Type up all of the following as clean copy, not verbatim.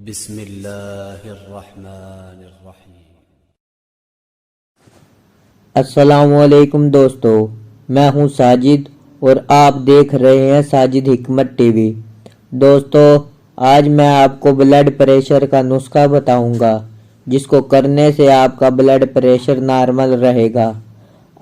بسم اللہ الرحمن الرحیم۔ السلام علیکم دوستو، میں ہوں ساجد اور آپ دیکھ رہے ہیں ساجد حکمت ٹی وی۔ دوستو، آج میں آپ کو بلڈ پریشر کا نسخہ بتاؤں گا جس کو کرنے سے آپ کا بلڈ پریشر نارمل رہے گا۔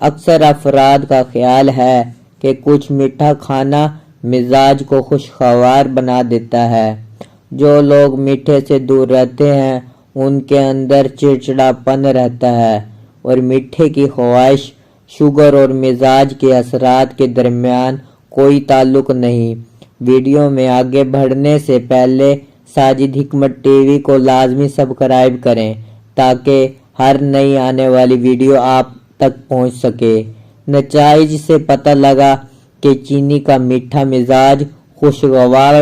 اکثر افراد کا خیال ہے کہ کچھ میٹھا کھانا مزاج کو خوشگوار بنا دیتا ہے۔ جو لوگ میٹھے سے دور رہتے ہیں ان کے اندر چڑچڑاپن رہتا ہے اور میٹھے کی خواہش شوگر اور مزاج کے اثرات کے درمیان کوئی تعلق نہیں۔ ویڈیو میں آگے بڑھنے سے پہلے ساجد حکمت ٹی وی کو لازمی سبسکرائب کریں تاکہ ہر نئی آنے والی ویڈیو آپ تک پہنچ سکے۔ نتائج سے پتہ لگا کہ چینی کا میٹھا مزاج خوشگوار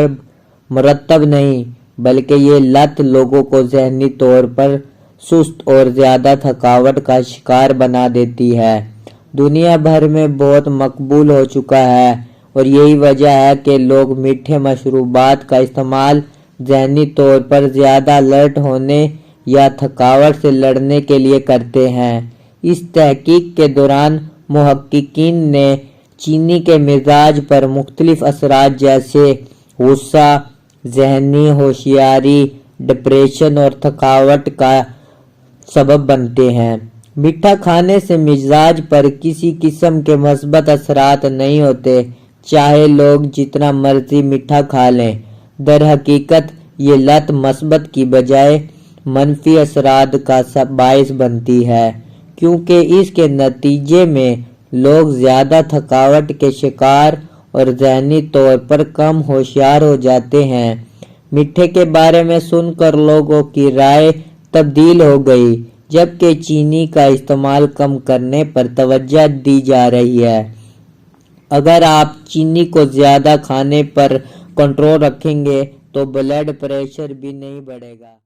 مرتب نہیں بلکہ یہ لت لوگوں کو ذہنی طور پر سست اور زیادہ تھکاوٹ کا شکار بنا دیتی ہے۔ دنیا بھر میں بہت مقبول ہو چکا ہے اور یہی وجہ ہے کہ لوگ میٹھے مشروبات کا استعمال ذہنی طور پر زیادہ الرٹ ہونے یا تھکاوٹ سے لڑنے کے لیے کرتے ہیں۔ اس تحقیق کے دوران محققین نے چینی کے مزاج پر مختلف اثرات جیسے غصہ، ذہنی ہوشیاری، ڈپریشن اور تھکاوٹ کا سبب بنتے ہیں۔ میٹھا کھانے سے مزاج پر کسی قسم کے مثبت اثرات نہیں ہوتے، چاہے لوگ جتنا مرضی میٹھا کھا لیں۔ در حقیقت یہ لت مثبت کی بجائے منفی اثرات کا باعث بنتی ہے، کیونکہ اس کے نتیجے میں لوگ زیادہ تھکاوٹ کے شکار اور ذہنی طور پر کم ہوشیار ہو جاتے ہیں۔ میٹھے کے بارے میں سن کر لوگوں کی رائے تبدیل ہو گئی، جبکہ چینی کا استعمال کم کرنے پر توجہ دی جا رہی ہے۔ اگر آپ چینی کو زیادہ کھانے پر کنٹرول رکھیں گے تو بلڈ پریشر بھی نہیں بڑھے گا۔